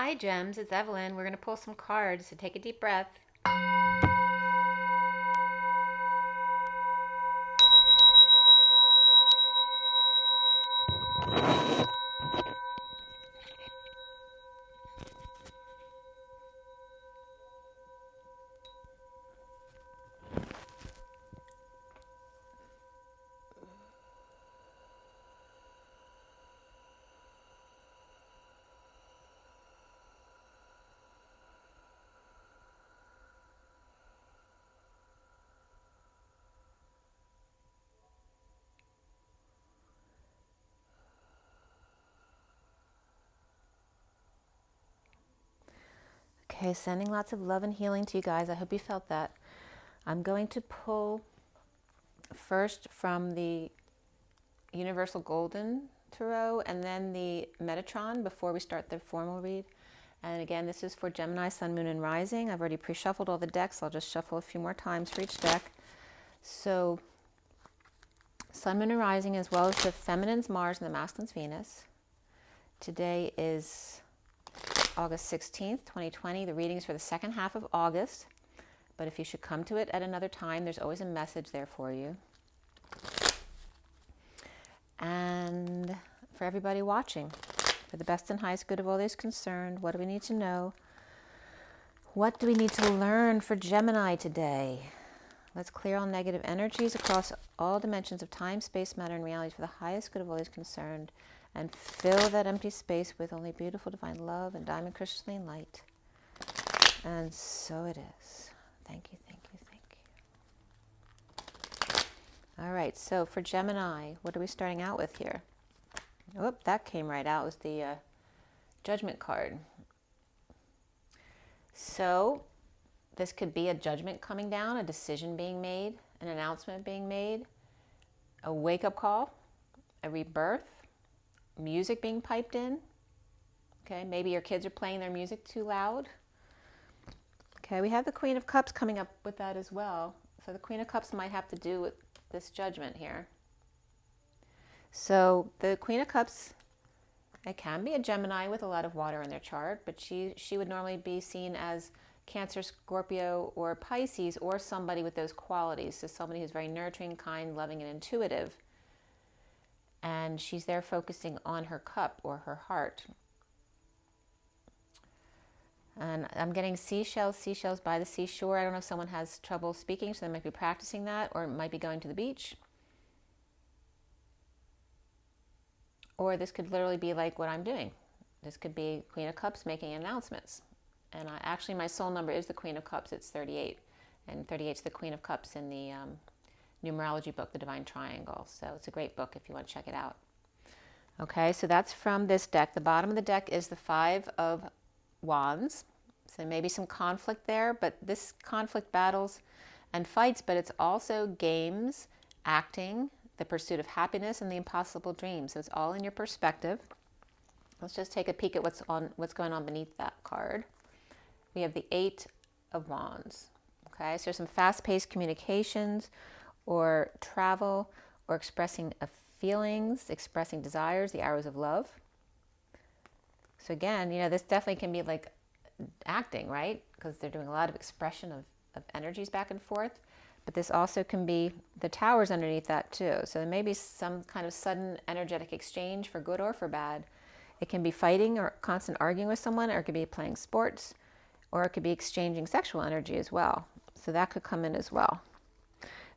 Hi, Gems. It's Evelyn. We're going to pull some cards, so take a deep breath. Okay, sending lots of love and healing to you guys. I hope you felt that. I'm going to pull first from the Universal Golden Tarot and then the Metatron before we start the formal read. And again, this is for Gemini, Sun, Moon, and Rising. I've already pre-shuffled all the decks. I'll just shuffle a few more times for each deck. So, Sun, Moon, and Rising, as well as the Feminine's Mars and the Masculine's Venus. Today is August 16th, 2020. The reading is for the second half of August, but if you should come to it at another time, there's always a message there for you. And for everybody watching, for the best and highest good of all those concerned, what do we need to know? What do we need to learn for Gemini today? Let's clear all negative energies across all dimensions of time, space, matter, and reality for the highest good of all those concerned, and fill that empty space with only beautiful divine love and diamond crystalline light. And so it is. Thank you, thank you, thank you. All right, so for Gemini, what are we starting out with here? Oh, that came right out. It was the Judgment card. So this could be a judgment coming down, a decision being made, an announcement being made, a wake-up call, a rebirth, music being piped in. Okay, maybe your kids are playing their music too loud. Okay, we have the Queen of Cups coming up with that as well. So the Queen of Cups might have to do with this judgment here. So the Queen of Cups, it can be a Gemini with a lot of water in their chart, but she would normally be seen as Cancer, Scorpio, or Pisces, or somebody with those qualities. So somebody who's very nurturing, kind, loving, and intuitive. And she's there focusing on her cup or her heart. And I'm getting seashells by the seashore. I don't know if someone has trouble speaking, so they might be practicing that, or might be going to the beach. Or this could literally be like what I'm doing. This could be Queen of Cups making announcements. And actually, my soul number is the Queen of Cups. It's 38. And 38 is the Queen of Cups in the Numerology book, The Divine Triangle. So it's a great book if you want to check it out. Okay, so that's from this deck. The bottom of the deck is the Five of Wands. So maybe some conflict there, but this conflict battles and fights, but it's also games, acting, the pursuit of happiness, and the impossible dreams. So it's all in your perspective. Let's just take a peek at what's going on beneath that card. We have the Eight of Wands. Okay, so there's some fast-paced communications or travel or expressing of feelings, expressing desires, the arrows of love. So again, this definitely can be like acting, right? Because they're doing a lot of expression of energies back and forth. But this also can be the towers underneath that too. So there may be some kind of sudden energetic exchange for good or for bad. It can be fighting or constant arguing with someone, or it could be playing sports, or it could be exchanging sexual energy as well. So that could come in as well.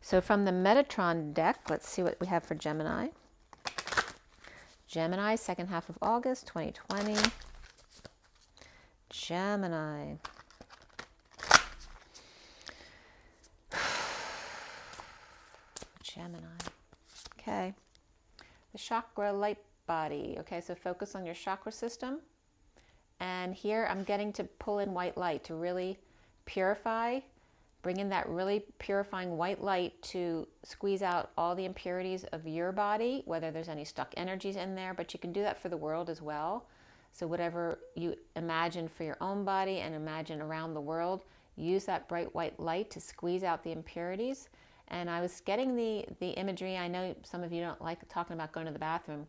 So from the Metatron deck, let's see what we have for Gemini. Gemini, second half of August, 2020. Gemini. Gemini. Okay. The chakra light body. Okay, so focus on your chakra system. And here I'm getting to pull in white light to really purify, bring in that really purifying white light to squeeze out all the impurities of your body, whether there's any stuck energies in there, but you can do that for the world as well. So whatever you imagine for your own body and imagine around the world, use that bright white light to squeeze out the impurities. And I was getting the imagery. I know some of you don't like talking about going to the bathroom,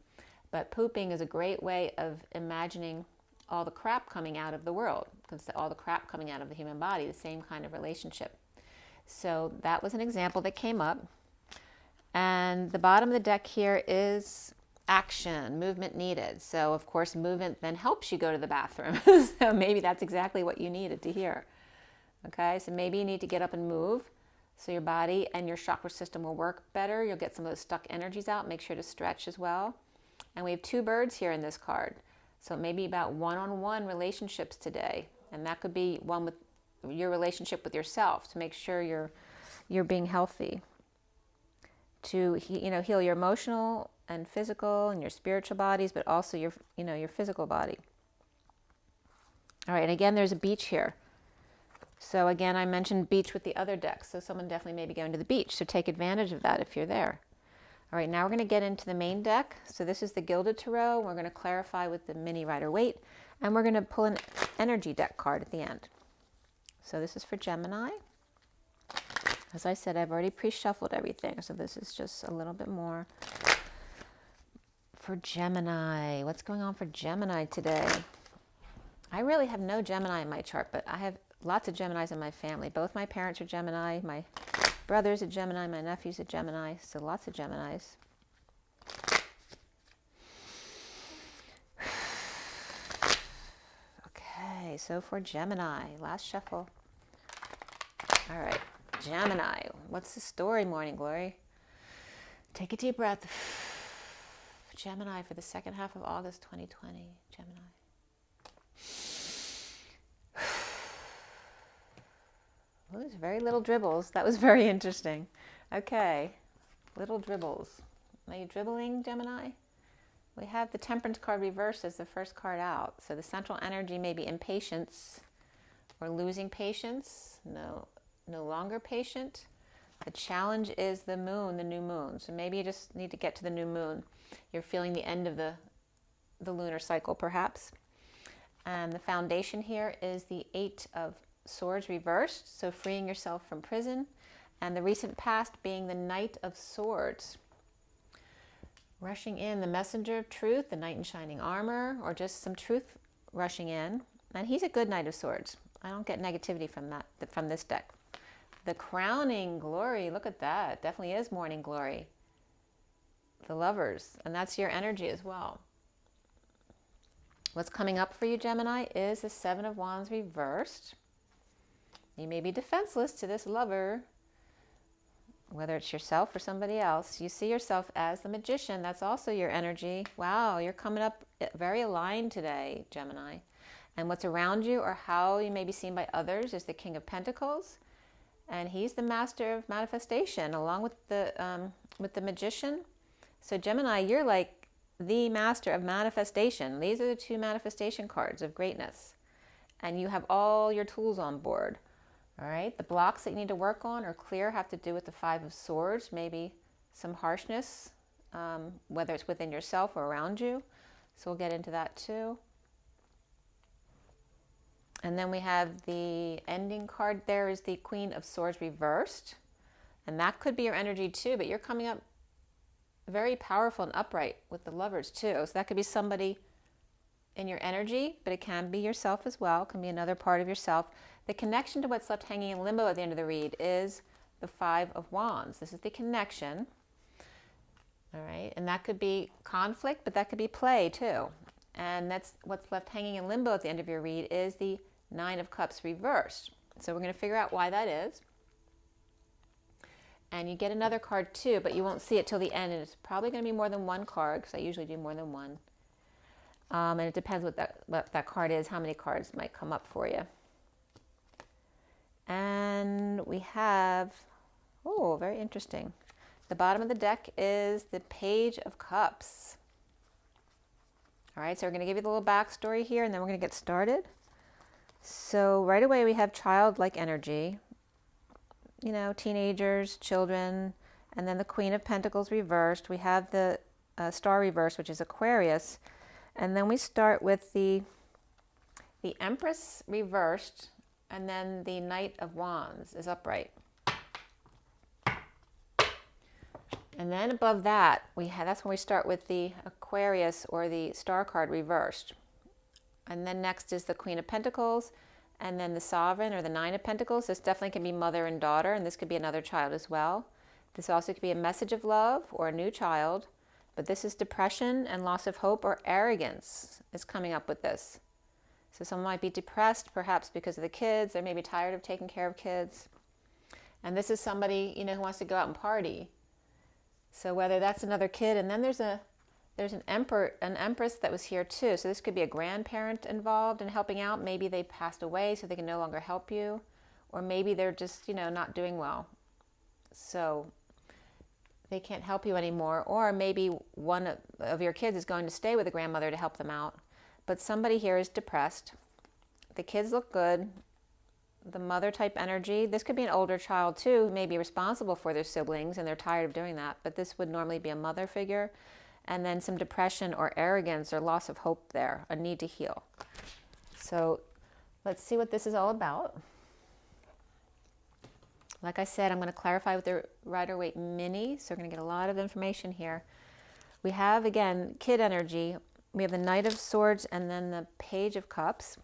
but pooping is a great way of imagining all the crap coming out of the world, because all the crap coming out of the human body, the same kind of relationship. So that was an example that came up. And the bottom of the deck here is action, movement needed. So of course, movement then helps you go to the bathroom. So maybe that's exactly what you needed to hear. Okay, so maybe you need to get up and move so your body and your chakra system will work better. You'll get some of those stuck energies out. Make sure to stretch as well. And we have two birds here in this card. So maybe about one-on-one relationships today. And that could be one with your relationship with yourself to make sure you're being healthy. To heal your emotional and physical and your spiritual bodies, but also your physical body. All right, and again, there's a beach here. So again, I mentioned beach with the other decks. So someone definitely may be going to the beach. So take advantage of that if you're there. All right, now we're going to get into the main deck. So this is the Gilded Tarot. We're going to clarify with the Mini Rider Waite. And we're going to pull an energy deck card at the end. So this is for Gemini. As I said, I've already pre-shuffled everything. So this is just a little bit more for Gemini. What's going on for Gemini today? I really have no Gemini in my chart, but I have lots of Geminis in my family. Both my parents are Gemini. My brother's a Gemini. My nephew's a Gemini. So lots of Geminis. Okay, so for Gemini, last shuffle. All right, Gemini. What's the story, Morning Glory? Take a deep breath. Gemini for the second half of August 2020. Gemini. Well, there's very little dribbles. That was very interesting. Okay, little dribbles. Are you dribbling, Gemini? We have the Temperance card reversed as the first card out. So the central energy may be impatience or losing patience. No longer patient. The challenge is the moon, the new moon. So maybe you just need to get to the new moon. You're feeling the end of the lunar cycle, perhaps. And the foundation here is the Eight of Swords reversed, so freeing yourself from prison. And the recent past being the Knight of Swords. Rushing in, the messenger of truth, the knight in shining armor, or just some truth rushing in. And he's a good Knight of Swords. I don't get negativity from this deck. The crowning glory, look at that. Definitely is morning glory. The Lovers, and that's your energy as well. What's coming up for you, Gemini, is the Seven of Wands reversed. You may be defenseless to this lover, whether it's yourself or somebody else. You see yourself as the Magician. That's also your energy. Wow, you're coming up very aligned today, Gemini. And what's around you or how you may be seen by others is the King of Pentacles. And he's the master of manifestation, along with the Magician. So Gemini, you're like the master of manifestation. These are the two manifestation cards of greatness. And you have all your tools on board. All right, the blocks that you need to work on or clear have to do with the Five of Swords, maybe some harshness, whether it's within yourself or around you. So we'll get into that too. And then we have the ending card there is the Queen of Swords reversed. And that could be your energy too, but you're coming up very powerful and upright with the Lovers too. So that could be somebody in your energy, but it can be yourself as well. It can be another part of yourself. The connection to what's left hanging in limbo at the end of the read is the Five of Wands. This is the connection. All right, and that could be conflict, but that could be play too. And that's what's left hanging in limbo at the end of your read is the Nine of Cups reversed. So we're going to figure out why that is. And you get another card too, but you won't see it till the end. And it's probably going to be more than one card because I usually do more than one. And it depends what that card is, how many cards might come up for you. And we have, oh, very interesting. The bottom of the deck is the Page of Cups. All right, so we're going to give you the little backstory here, and then we're going to get started. So right away we have childlike energy, you know, teenagers, children, and then the Queen of Pentacles reversed. We have the Star reversed, which is Aquarius. And then we start with the Empress reversed, and then the Knight of Wands is upright. And then above that, that's when we start with the Aquarius or the Star card reversed. And then next is the Queen of Pentacles, and then the Sovereign or the Nine of Pentacles. This definitely can be mother and daughter, and this could be another child as well. This also could be a message of love or a new child, but this is depression and loss of hope or arrogance is coming up with this. So someone might be depressed, perhaps because of the kids. They may be tired of taking care of kids. And this is somebody, you know, who wants to go out and party. So whether that's another kid, and then there's an empress that was here too. So this could be a grandparent involved in helping out. Maybe they passed away so they can no longer help you. Or maybe they're just, you know, not doing well. So they can't help you anymore. Or maybe one of your kids is going to stay with a grandmother to help them out. But somebody here is depressed. The kids look good. The mother type energy. This could be an older child too, who may be responsible for their siblings and they're tired of doing that. But this would normally be a mother figure. And then some depression or arrogance or loss of hope there, a need to heal. So let's see what this is all about. Like I said, I'm going to clarify with the Rider-Waite Mini, so we're going to get a lot of information here. We have, again, kid energy. We have the Knight of Swords and then the Page of Cups.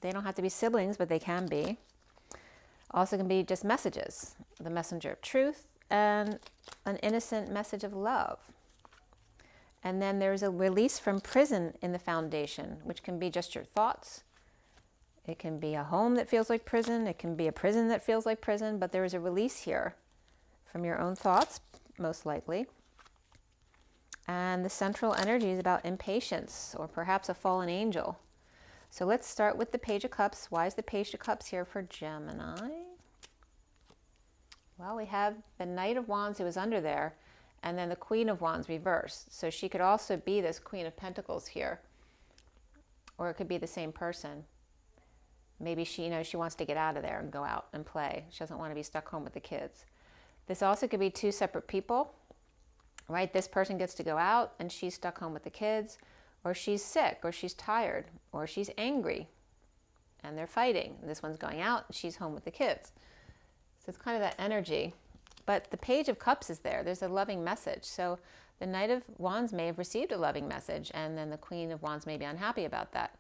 They don't have to be siblings, but they can be. Also can be just messages. The messenger of truth and an innocent message of love. And then there's a release from prison in the foundation, which can be just your thoughts. It can be a home that feels like prison. It can be a prison that feels like prison, but there is a release here from your own thoughts, most likely. And the central energy is about impatience or perhaps a fallen angel. So let's start with the Page of Cups. Why is the Page of Cups here for Gemini? Well, we have the Knight of Wands who is under there, and then the Queen of Wands reversed. So she could also be this Queen of Pentacles here, or it could be the same person. Maybe she, you know, she wants to get out of there and go out and play. She doesn't want to be stuck home with the kids. This also could be two separate people, right? This person gets to go out and she's stuck home with the kids, or she's sick, or she's tired, or she's angry and they're fighting. This one's going out and she's home with the kids. So it's kind of that energy. But the Page of Cups is there. There's a loving message. So the Knight of Wands may have received a loving message, and then the Queen of Wands may be unhappy about that.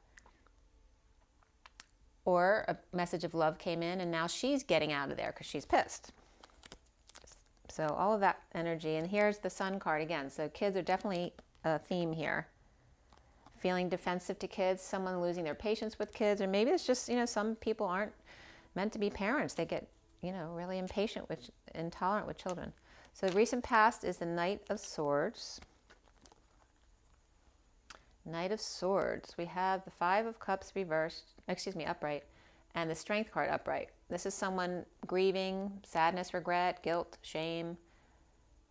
Or a message of love came in, and now she's getting out of there because she's pissed. So all of that energy. And here's the Sun card again. So kids are definitely a theme here. Feeling defensive to kids, someone losing their patience with kids, or maybe it's just, you know, some people aren't meant to be parents. They get, you know, really impatient, intolerant with children. So the recent past is the Knight of Swords. Knight of Swords. We have the Five of Cups reversed, upright, and the Strength card upright. This is someone grieving, sadness, regret, guilt, shame,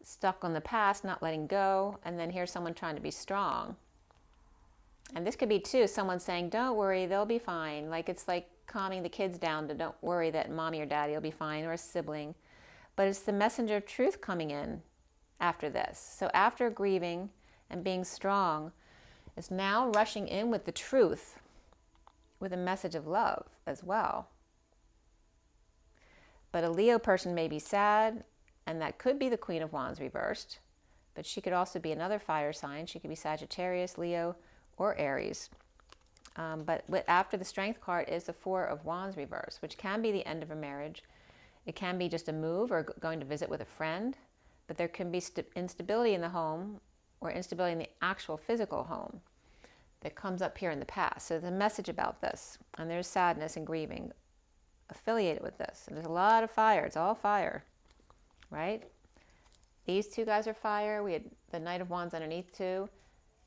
stuck on the past, not letting go. And then here's someone trying to be strong. And this could be too, someone saying, don't worry, they'll be fine. Like it's like calming the kids down to don't worry that mommy or daddy will be fine, or a sibling. But it's the messenger of truth coming in after this. So after grieving and being strong, it's now rushing in with the truth, with a message of love as well. But a Leo person may be sad, and that could be the Queen of Wands reversed. But she could also be another fire sign. She could be Sagittarius, Leo, or Aries. But after the Strength card is the Four of Wands reversed, which can be the end of a marriage. It can be just a move or going to visit with a friend. But there can be instability in the home, or instability in the actual physical home that comes up here in the past. So there's a message about this. And there's sadness and grieving affiliated with this. And there's a lot of fire. It's all fire, right? These two guys are fire. We had the Knight of Wands underneath too.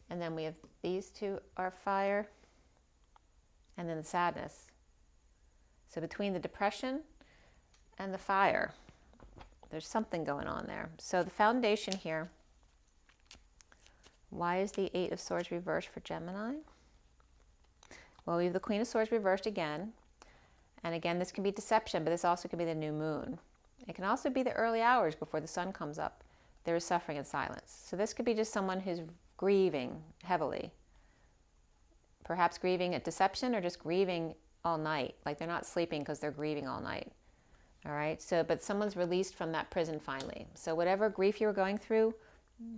And then we have these two are fire. And then the sadness. So between the depression and the fire, there's something going on there. So the foundation here. Why is the Eight of Swords reversed for Gemini? Well, we have the Queen of Swords reversed again. And again, this can be deception, but this also can be the new moon. It can also be the early hours before the sun comes up. There is suffering and silence. So this could be just someone who's grieving heavily. Perhaps grieving at deception, or just grieving all night. Like they're not sleeping because they're grieving all night. All right. So, but someone's released from that prison finally. So whatever grief you were going through,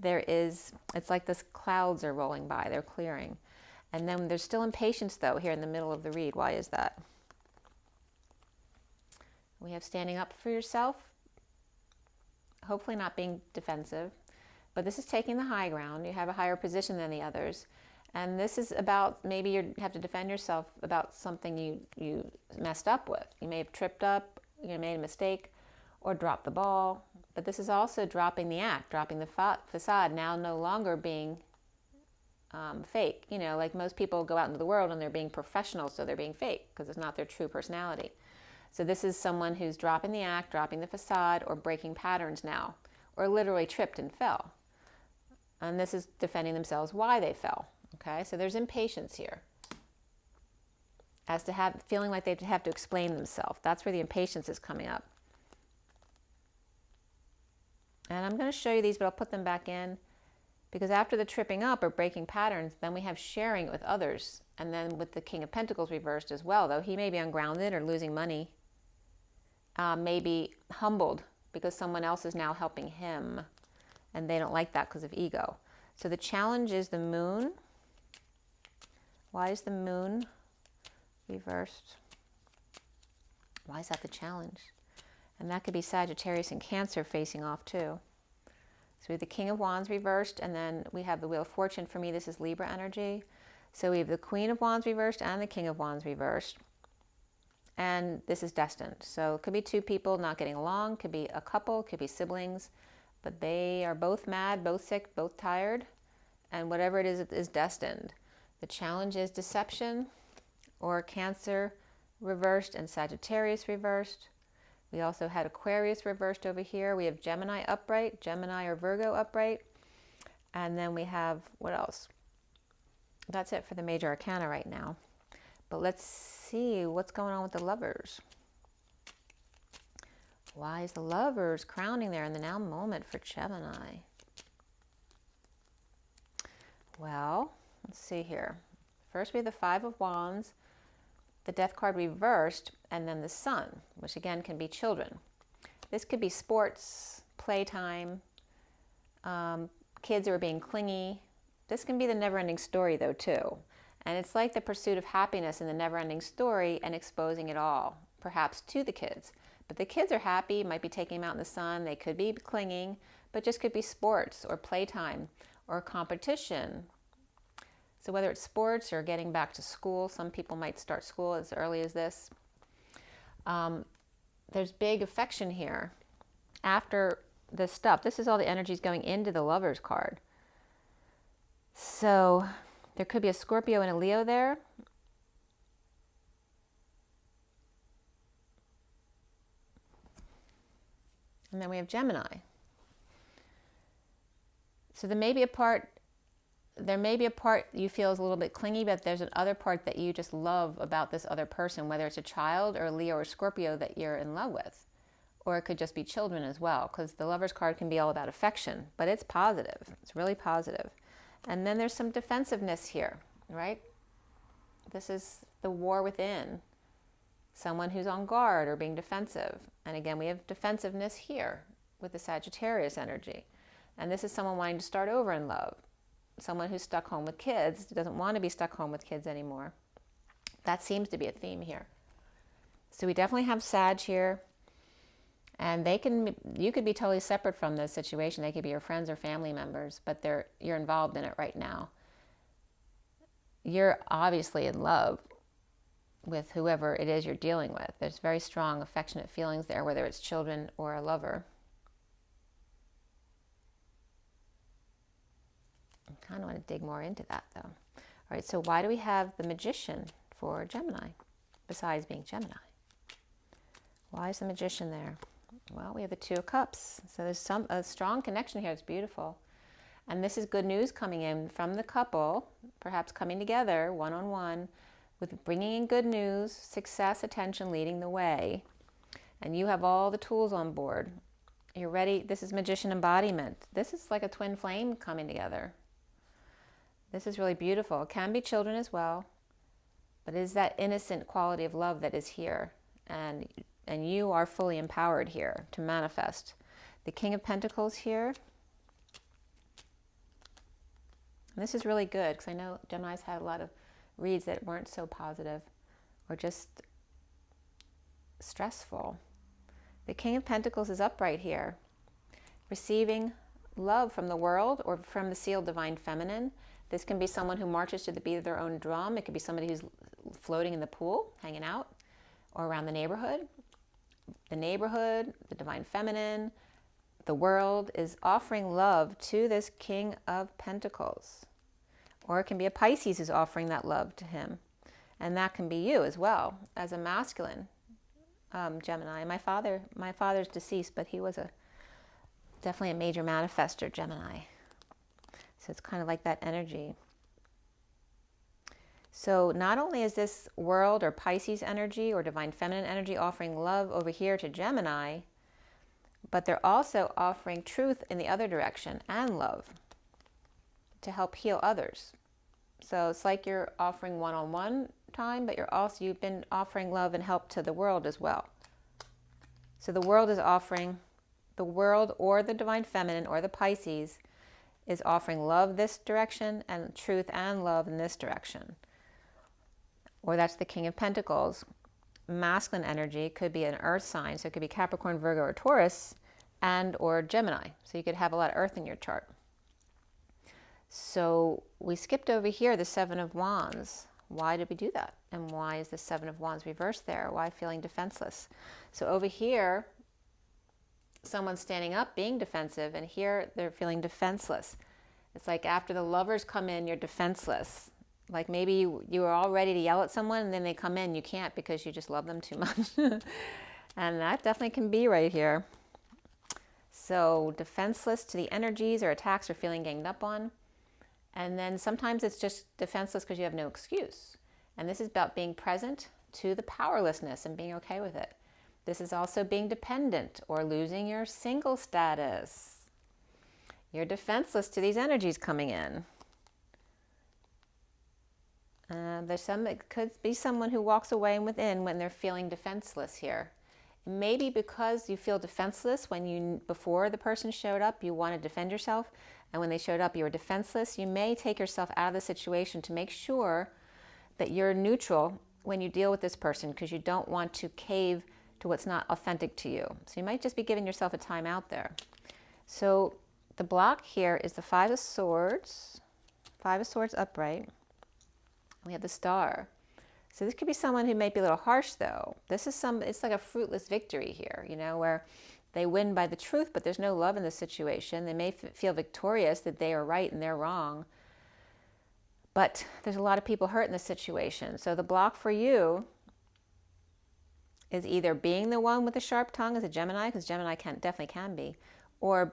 it's like this clouds are rolling by, they're clearing. And then there's still impatience, though, here in the middle of the read. Why is that? We have standing up for yourself, hopefully not being defensive, but this is taking the high ground. You have a higher position than the others. And this is about, maybe you have to defend yourself about something you messed up with. You may have tripped up, you made a mistake, or dropped the ball. But this is also dropping the act, dropping the facade, now no longer being fake. You know, like most people go out into the world and they're being professional, so they're being fake because it's not their true personality. So this is someone who's dropping the act, dropping the facade, or breaking patterns now, or literally tripped and fell. And this is defending themselves why they fell. Okay, so there's impatience here. As to feeling like they have to explain themselves. That's where the impatience is coming up. And I'm going to show you these, but I'll put them back in. Because after the tripping up or breaking patterns, then we have sharing it with others. And then with the King of Pentacles reversed as well, though he may be ungrounded or losing money. Maybe humbled because someone else is now helping him. And they don't like that because of ego. So the challenge is the moon. Why is the moon reversed? Why is that the challenge? And that could be Sagittarius and Cancer facing off too. So we have the King of Wands reversed, and then we have the Wheel of Fortune. For me, this is Libra energy. So we have the Queen of Wands reversed and the King of Wands reversed. And this is destined. So it could be two people not getting along, could be a couple, could be siblings, but they are both mad, both sick, both tired, and whatever it is destined. The challenge is deception, or Cancer reversed and Sagittarius reversed. We also had Aquarius reversed over here. We have Gemini upright, Gemini or Virgo upright. And then we have, what else? That's it for the major arcana right now. But let's see what's going on with the Lovers. Why is the Lovers crowning there in the now moment for Gemini? Well, let's see here. First we have the Five of Wands, the Death card reversed, and then the Sun, which again can be children. This could be sports, playtime, kids who are being clingy. This can be the never-ending story though too. And it's like the pursuit of happiness in the never-ending story and exposing it all, perhaps to the kids. But the kids are happy, might be taking them out in the sun, they could be clinging, but just could be sports or playtime or competition. So whether it's sports or getting back to school, some people might start school as early as this. There's big affection here. After this stuff, this is all the energies going into the Lovers card. So there could be a Scorpio and a Leo there. And then we have Gemini. So there may be a part you feel is a little bit clingy, but there's another part that you just love about this other person, whether it's a child or a Leo or Scorpio that you're in love with. Or it could just be children as well, because the Lovers card can be all about affection, but it's positive. It's really positive. And then there's some defensiveness here, right? This is the war within. Someone who's on guard or being defensive. And again, we have defensiveness here with the Sagittarius energy. And this is someone wanting to start over in love. Someone who's stuck home with kids, doesn't want to be stuck home with kids anymore. That seems to be a theme here. So we definitely have Sag here. And you could be totally separate from this situation. They could be your friends or family members, but you're involved in it right now. You're obviously in love with whoever it is you're dealing with. There's very strong affectionate feelings there, whether it's children or a lover. I kind of want to dig more into that though. All right, so why do we have the Magician for Gemini, besides being Gemini? Why is the Magician there? Well, we have the Two of Cups. So there's a strong connection here. It's beautiful. And this is good news coming in from the couple, perhaps coming together one-on-one with bringing in good news, success, attention, leading the way. And you have all the tools on board. You're ready. This is Magician embodiment. This is like a twin flame coming together. This is really beautiful. It can be children as well, but it is that innocent quality of love that is here. And you are fully empowered here to manifest. The King of Pentacles here. And this is really good because I know Gemini's had a lot of reads that weren't so positive or just stressful. The King of Pentacles is upright here, receiving love from the world or from the sealed divine feminine. This can be someone who marches to the beat of their own drum. It could be somebody who's floating in the pool, hanging out, or around the neighborhood. The neighborhood, the divine feminine, the world is offering love to this King of Pentacles. Or it can be a Pisces who's offering that love to him. And that can be you as well, as a masculine Gemini. My father's deceased, but he was definitely a major manifester Gemini. So it's kind of like that energy. So not only is this world or Pisces energy or divine feminine energy offering love over here to Gemini, but they're also offering truth in the other direction and love to help heal others. So it's like you're offering one-on-one time, but you've been offering love and help to the world as well. So the world is offering, the world or the divine feminine or the Pisces is offering love this direction and truth and love in this direction. Or that's the King of Pentacles. Masculine energy could be an earth sign, so it could be Capricorn, Virgo, or Taurus, and or Gemini. So you could have a lot of earth in your chart. So we skipped over here the Seven of Wands. Why did we do that? And why is the Seven of Wands reversed there? Why feeling defenseless? So over here, someone's standing up being defensive, and here they're feeling defenseless. It's like after the lovers come in, you're defenseless. Like maybe you were all ready to yell at someone, and then they come in, you can't because you just love them too much. And that definitely can be right here. So defenseless to the energies or attacks or feeling ganged up on. And then sometimes it's just defenseless because you have no excuse. And this is about being present to the powerlessness and being okay with it. This is also being dependent or losing your single status. You're defenseless to these energies coming in. It could be someone who walks away and within when they're feeling defenseless here. Maybe because you feel defenseless before the person showed up, you want to defend yourself. And when they showed up, you were defenseless. You may take yourself out of the situation to make sure that you're neutral when you deal with this person because you don't want to cave to what's not authentic to you. So you might just be giving yourself a time out there. So the block here is the Five of Swords. Five of Swords upright. We have the Star. So this could be someone who may be a little harsh though. It's like a fruitless victory here, where they win by the truth, but there's no love in the situation. They may feel victorious that they are right and they're wrong. But there's a lot of people hurt in this situation. So the block for you is either being the one with the sharp tongue as a Gemini, because Gemini definitely can be, or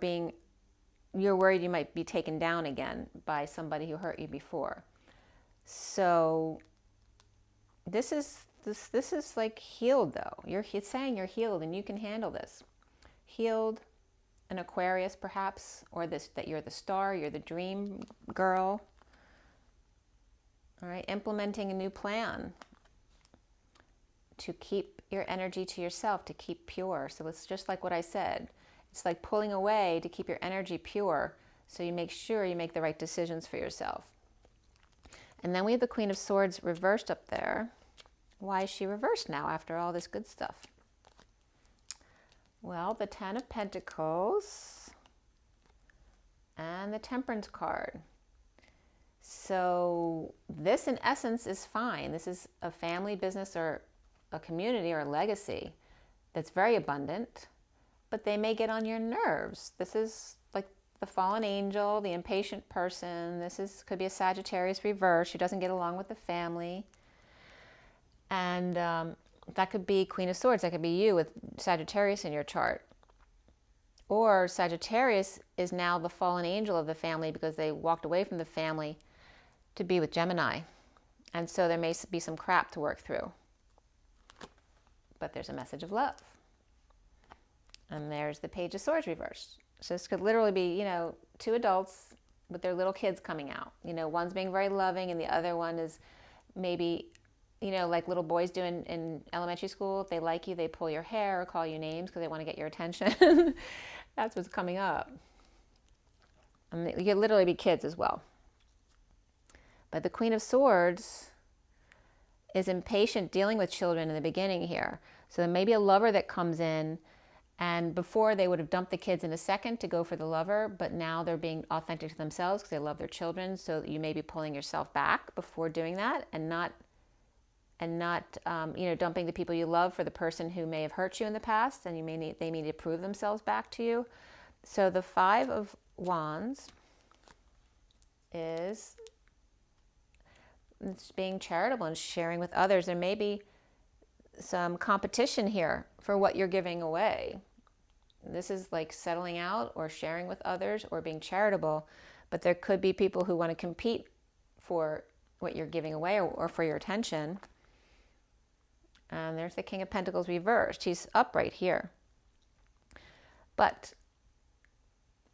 you're worried you might be taken down again by somebody who hurt you before. So this is like healed though. It's saying you're healed and you can handle this. Healed, an Aquarius perhaps, or that you're the star, you're the dream girl. All right, implementing a new plan to keep your energy to yourself, to keep pure. So it's just like what I said. It's like pulling away to keep your energy pure so you make sure you make the right decisions for yourself. And then we have the Queen of Swords reversed up there. Why is she reversed now after all this good stuff? Well, the Ten of Pentacles and the Temperance card. So this in essence is fine. This is a family business or a community or a legacy that's very abundant, but they may get on your nerves. This is like the fallen angel, the impatient person. Could be a Sagittarius reverse. She doesn't get along with the family. And that could be Queen of Swords. That could be you with Sagittarius in your chart. Or Sagittarius is now the fallen angel of the family because they walked away from the family to be with Gemini. And so there may be some crap to work through. But there's a message of love. And there's the Page of Swords reversed. So this could literally be, two adults with their little kids coming out. One's being very loving and the other one is maybe, like little boys do in elementary school. If they like you, they pull your hair or call you names because they want to get your attention. That's what's coming up. And you could literally be kids as well. But the Queen of Swords is impatient, dealing with children in the beginning here. So there may be a lover that comes in, and before they would have dumped the kids in a second to go for the lover, but now they're being authentic to themselves because they love their children. So you may be pulling yourself back before doing that, and not dumping the people you love for the person who may have hurt you in the past, and they may need to prove themselves back to you. So the Five of Wands is it's being charitable and sharing with others. There may be some competition here for what you're giving away. This is like settling out or sharing with others or being charitable, but there could be people who want to compete for what you're giving away or for your attention. And there's the King of Pentacles reversed. He's upright here. But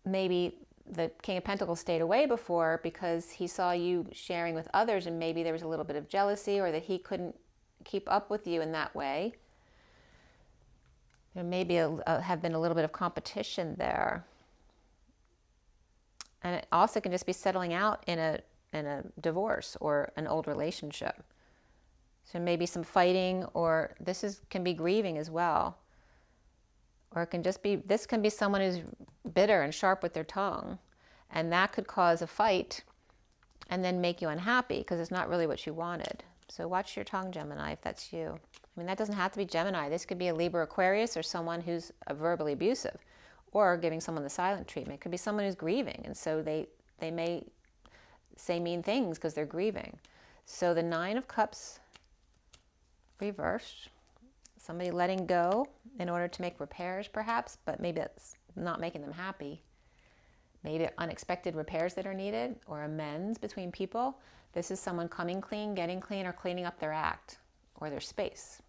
maybe the King of Pentacles stayed away before because he saw you sharing with others, and maybe there was a little bit of jealousy, or that he couldn't keep up with you in that way. There may be have been a little bit of competition there. And it also can just be settling out in a divorce or an old relationship. So maybe some fighting, or can be grieving as well. Or it can just be, this can be someone who's bitter and sharp with their tongue, and that could cause a fight and then make you unhappy because it's not really what you wanted. So watch your tongue, Gemini, if that's you. I mean, that doesn't have to be Gemini. This could be a Libra, Aquarius, or someone who's verbally abusive, or giving someone the silent treatment. It could be someone who's grieving, and so they may say mean things because they're grieving. So the Nine of Cups reversed. Somebody letting go in order to make repairs, perhaps, but maybe it's not making them happy. Maybe unexpected repairs that are needed, or amends between people. This is someone coming clean, getting clean, or cleaning up their act or their space,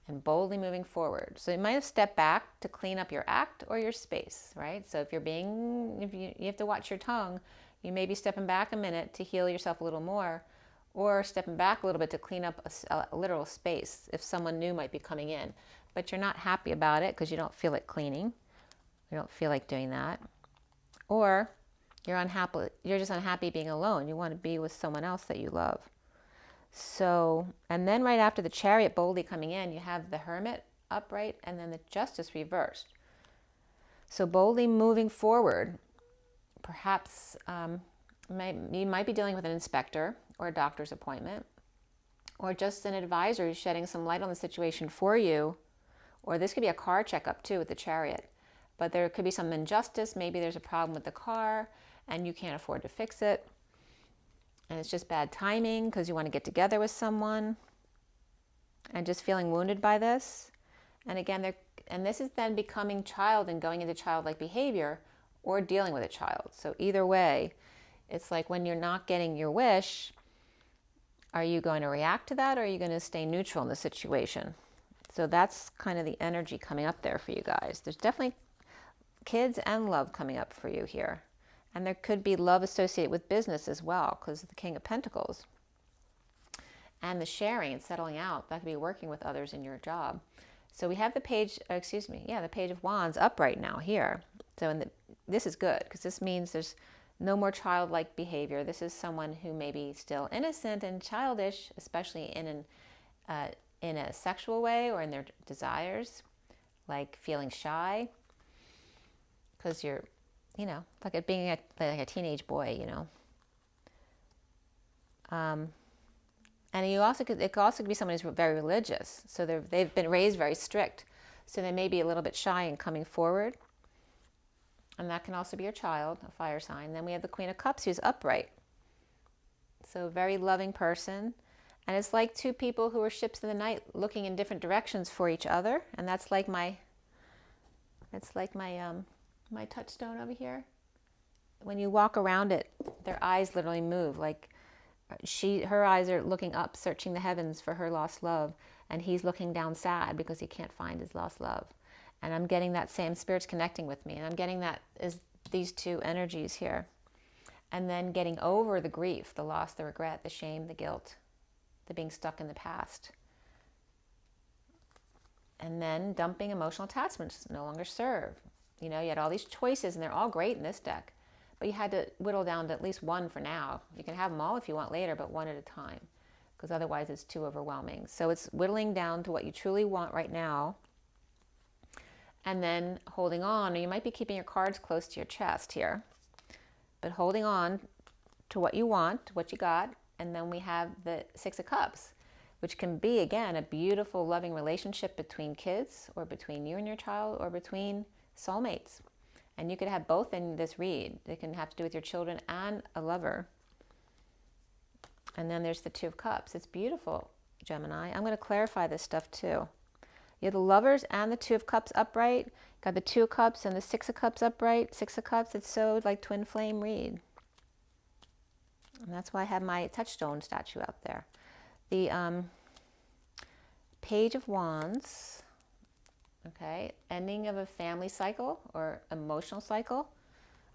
and boldly moving forward. So you might have stepped back to clean up your act or your space, right? So if you have to watch your tongue, you may be stepping back a minute to heal yourself a little more, or stepping back a little bit to clean up a literal space if someone new might be coming in. But you're not happy about it because you don't feel like cleaning. You don't feel like doing that. Or you're just unhappy being alone. You want to be with someone else that you love. So, and then right after the Chariot boldly coming in, you have the Hermit upright and then the Justice reversed. So boldly moving forward, perhaps you might be dealing with an inspector or a doctor's appointment, or just an advisor who's shedding some light on the situation for you. Or this could be a car checkup too with the Chariot. But there could be some injustice. Maybe there's a problem with the car and you can't afford to fix it. And it's just bad timing because you want to get together with someone, and just feeling wounded by this. And again, this is then becoming child and going into childlike behavior, or dealing with a child. So either way, it's like when you're not getting your wish, are you going to react to that, or are you going to stay neutral in the situation? So that's kind of the energy coming up there for you guys. There's definitely kids and love coming up for you here. And there could be love associated with business as well, because of the King of Pentacles. And the sharing and settling out, that could be working with others in your job. So we have the Page of Wands upright now here. So this is good, because this means there's no more childlike behavior. This is someone who may be still innocent and childish, especially in a sexual way or in their desires, like feeling shy, because you're, like being like a teenage boy, And it could also be someone who's very religious. So they've been raised very strict. So they may be a little bit shy in coming forward. And that can also be your child, a fire sign. Then we have the Queen of Cups, who's upright. So a very loving person. And it's like two people who are ships in the night looking in different directions for each other. And that's like my touchstone over here. When you walk around it, their eyes literally move. Like her eyes are looking up, searching the heavens for her lost love. And he's looking down sad because he can't find his lost love. And I'm getting that same spirit's connecting with me. And I'm getting that is these two energies here. And then getting over the grief, the loss, the regret, the shame, the guilt, the being stuck in the past. And then dumping emotional attachments no longer serve. You had all these choices, and they're all great in this deck. but you had to whittle down to at least one for now. You can have them all if you want later, but one at a time, because otherwise it's too overwhelming. So it's whittling down to what you truly want right now, and then holding on. Or you might be keeping your cards close to your chest here, but holding on to what you want, what you got. And then we have the Six of Cups, which can be, again, a beautiful, loving relationship between kids, or between you and your child, or between soulmates. And you could have both in this read. It can have to do with your children and a lover. And then there's the Two of Cups. It's beautiful, Gemini. I'm going to clarify this stuff too. You have the Lovers and the Two of Cups upright. Got the Two of Cups and the Six of Cups upright. Six of Cups, it's so like twin flame read. And that's why I have my touchstone statue out there. The Page of Wands. Okay, ending of a family cycle or emotional cycle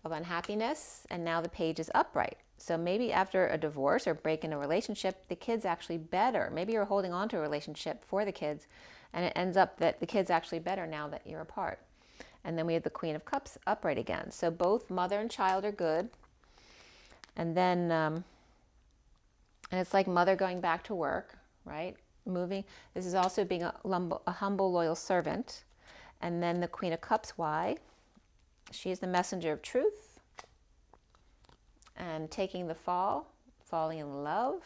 of unhappiness, and now the page is upright. So maybe after a divorce or break in a relationship, the kid's actually better. Maybe you're holding on to a relationship for the kids, and it ends up that the kid's actually better now that you're apart. And then we have the Queen of Cups upright again. So both mother and child are good. And then, and it's like mother going back to work, right? Moving. This is also being a humble, loyal servant. And then the Queen of Cups, why? She is the messenger of truth and taking the fall, falling in love,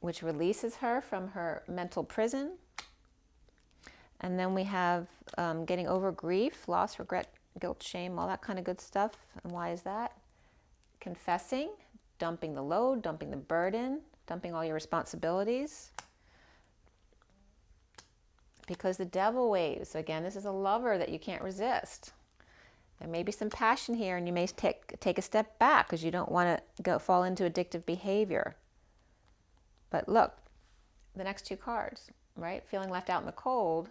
which releases her from her mental prison. And then we have getting over grief, loss, regret, guilt, shame, all that kind of good stuff. And why is that? Confessing, dumping the load, dumping the burden, dumping all your responsibilities. Because the Devil waves. Again, this is a lover that you can't resist. There may be some passion here, and you may take a step back because you don't want to fall into addictive behavior. But look, the next two cards, right? Feeling left out in the cold,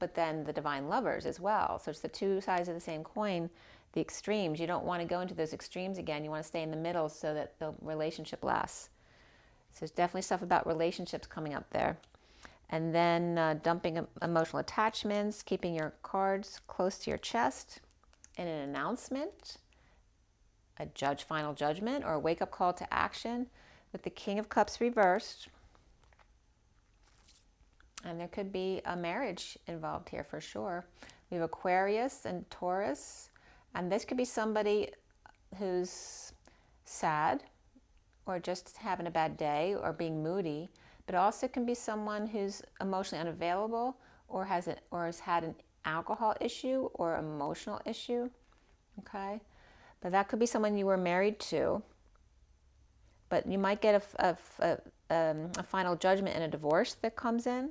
but then the Divine Lovers as well. So it's the two sides of the same coin, the extremes. You don't want to go into those extremes again. You want to stay in the middle so that the relationship lasts. So there's definitely stuff about relationships coming up there. And then dumping emotional attachments, keeping your cards close to your chest. In an announcement, a final judgment, or a wake-up call to action with the King of Cups reversed. And there could be a marriage involved here for sure. We have Aquarius and Taurus. And this could be somebody who's sad or just having a bad day or being moody. But also can be someone who's emotionally unavailable or has had an alcohol issue or emotional issue. Okay? But that could be someone you were married to. But you might get a final judgment in a divorce that comes in.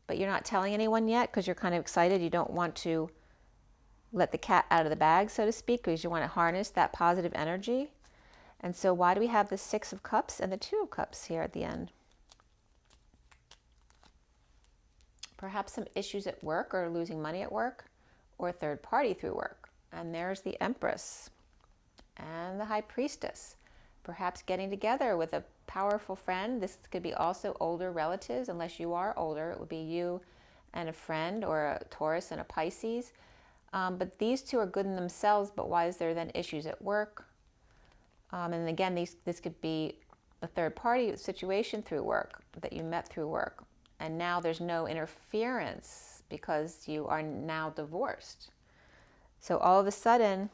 But you're not telling anyone yet because you're kind of excited. You don't want to let the cat out of the bag, so to speak, because you want to harness that positive energy. And so why do we have the Six of Cups and the Two of Cups here at the end? Perhaps some issues at work, or losing money at work, or third party through work. And there's the Empress and the High Priestess. Perhaps getting together with a powerful friend. This could be also older relatives, unless you are older. It would be you and a friend, or a Taurus and a Pisces. But these two are good in themselves, but why is there then issues at work? And again, this could be a third party situation through work, that you met through work. And now there's no interference because you are now divorced. So all of a sudden,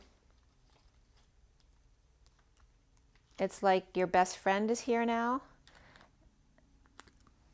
it's like your best friend is here now.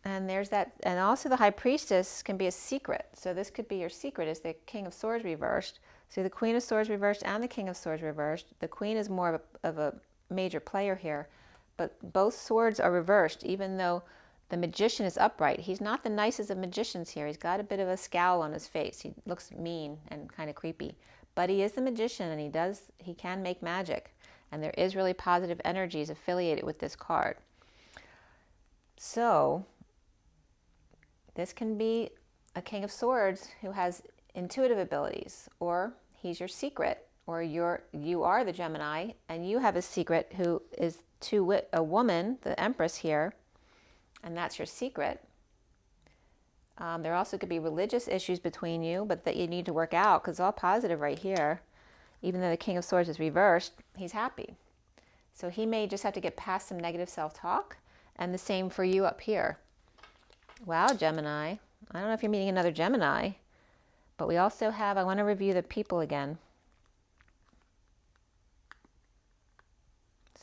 And there's that. And also the High Priestess can be a secret. So this could be your secret, is the King of Swords reversed. So the Queen of Swords reversed and the King of Swords reversed. The Queen is more of a major player here. But both swords are reversed, even though the Magician is upright. He's not the nicest of magicians here. He's got a bit of a scowl on his face. He looks mean and kind of creepy. But he is the Magician, and he can make magic. And there is really positive energies affiliated with this card. So this can be a King of Swords who has intuitive abilities, or he's your secret, or you are the Gemini and you have a secret who is a woman, the Empress here. And that's your secret. There also could be religious issues between you, but that you need to work out, because it's all positive right here. even though the King of Swords is reversed, he's happy. So he may just have to get past some negative self-talk, and the same for you up here. Wow, Gemini. I don't know if you're meeting another Gemini, but we also have, I want to review the people again.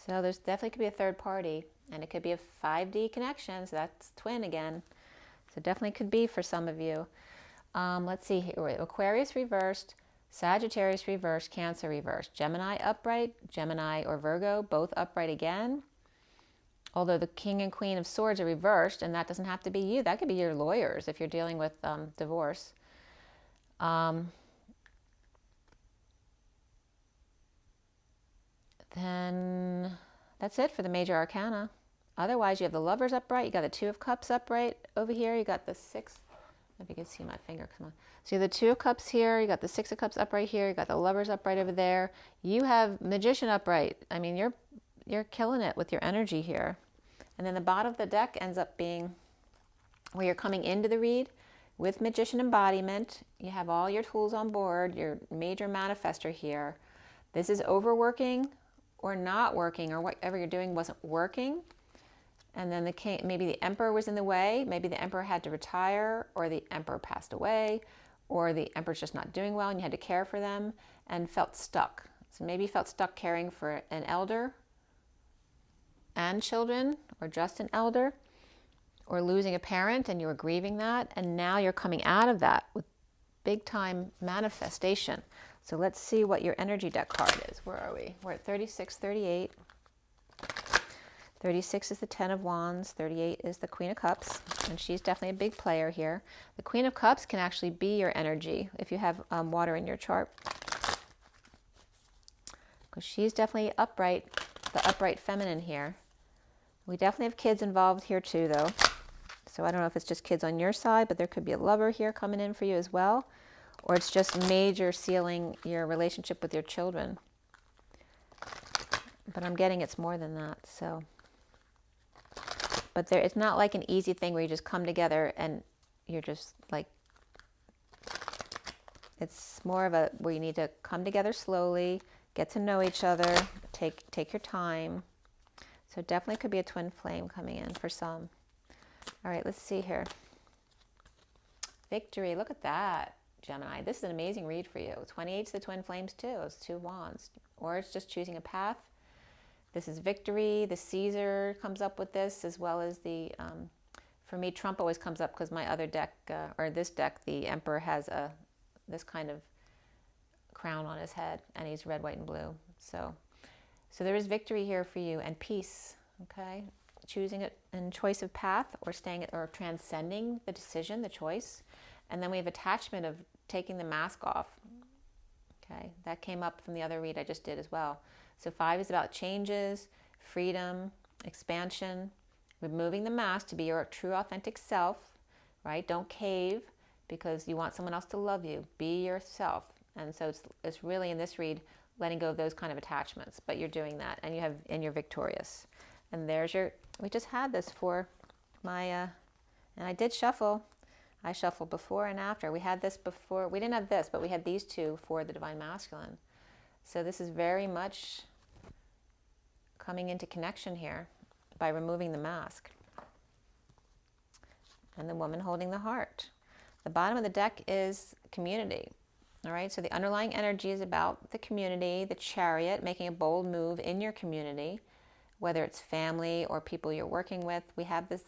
So there's definitely could be a third party, and it could be a 5D connection, so that's twin again. So definitely could be for some of you. Let's see here, Aquarius reversed, Sagittarius reversed, Cancer reversed, Gemini upright, Gemini or Virgo, both upright again. Although the King and Queen of Swords are reversed, and that doesn't have to be you. That could be your lawyers if you're dealing with divorce. Then that's it for the major arcana. Otherwise, you have the Lovers upright, you got the Two of Cups upright over here, you got the Six. If you can see my finger, come on. So you have the Two of Cups here, you got the Six of Cups upright here, you got the Lovers upright over there. You have Magician upright. I mean, you're killing it with your energy here. And then the bottom of the deck ends up being where you're coming into the read with Magician embodiment. You have all your tools on board, your major manifestor here. This is overworking or not working, or whatever you're doing wasn't working. And then the king, maybe the emperor was in the way, maybe the emperor had to retire, or the emperor passed away, or the emperor's just not doing well and you had to care for them and felt stuck. So maybe you felt stuck caring for an elder and children, or just an elder, or losing a parent and you were grieving that, and now you're coming out of that with big time manifestation. So let's see what your energy deck card is. Where are we? We're at 36, 38. 36 is the Ten of Wands, 38 is the Queen of Cups, and she's definitely a big player here. The Queen of Cups can actually be your energy if you have water in your chart, because she's definitely upright, the upright feminine here. We definitely have kids involved here too, though. So I don't know if it's just kids on your side, but there could be a lover here coming in for you as well, or it's just major sealing your relationship with your children. But I'm getting it's more than that, so... But there, it's not like an easy thing where you just come together and you're just like, it's more of a where you need to come together slowly, get to know each other, take your time. So definitely could be a twin flame coming in for some. All right, let's see here. Victory, look at that, Gemini. This is an amazing read for you. 28's the twin flames too, it's two wands. Or it's just choosing a path. This is victory. The Caesar comes up with this, as well as the, for me, Trump always comes up because my other deck, or this deck, the Emperor has this kind of crown on his head, and he's red, white, and blue. So there is victory here for you, and peace, okay? Choosing it in choice of path, or staying, or transcending the decision, the choice. And then we have attachment of taking the mask off, okay? That came up from the other read I just did as well. So 5 is about changes, freedom, expansion, removing the mask to be your true authentic self, right? Don't cave because you want someone else to love you. Be yourself. And so it's really in this read, letting go of those kind of attachments, but you're doing that, and you're victorious. And there's your, we just had this for my, and I did shuffle. I shuffled before and after. We had this before, we didn't have this, but we had these two for the Divine Masculine. So this is very much coming into connection here by removing the mask. And the woman holding the heart. The bottom of the deck is community. All right, so the underlying energy is about the community, the Chariot, making a bold move in your community, whether it's family or people you're working with. We have this,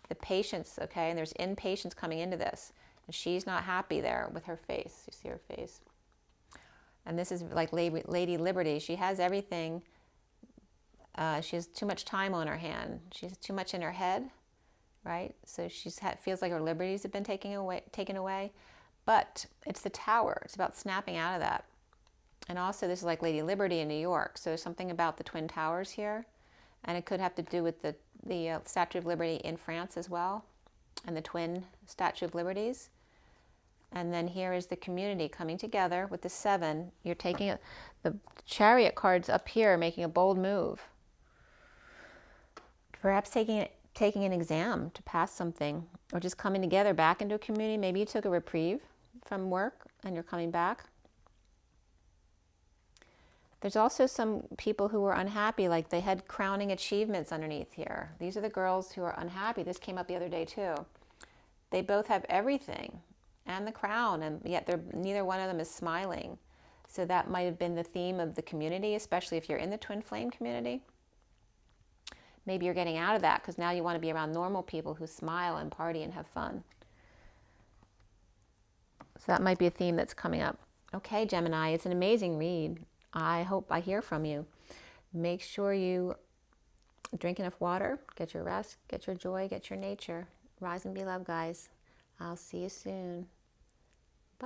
the patience, okay, and there's impatience coming into this. And she's not happy there with her face. You see her face? And this is like Lady Liberty. She has everything. She has too much time on her hand. She's too much in her head, right? So she's feels like her liberties have been taken away. But it's the Tower. It's about snapping out of that. And also this is like Lady Liberty in New York. So there's something about the Twin Towers here. And it could have to do with the Statue of Liberty in France as well. And the twin Statue of Liberties. And then here is the community coming together with the 7. You're taking the Chariot cards up here, making a bold move. Perhaps taking an exam to pass something, or just coming together back into a community. Maybe you took a reprieve from work and you're coming back. There's also some people who were unhappy, like they had crowning achievements underneath here. These are the girls who are unhappy. This came up the other day too. They both have everything and the crown, and yet neither one of them is smiling. So that might have been the theme of the community, especially if you're in the twin flame community. Maybe you're getting out of that because now you want to be around normal people who smile and party and have fun. So that might be a theme that's coming up. Okay, Gemini, it's an amazing read. I hope I hear from you. Make sure you drink enough water, get your rest, get your joy, get your nature. Rise and be loved, guys. I'll see you soon.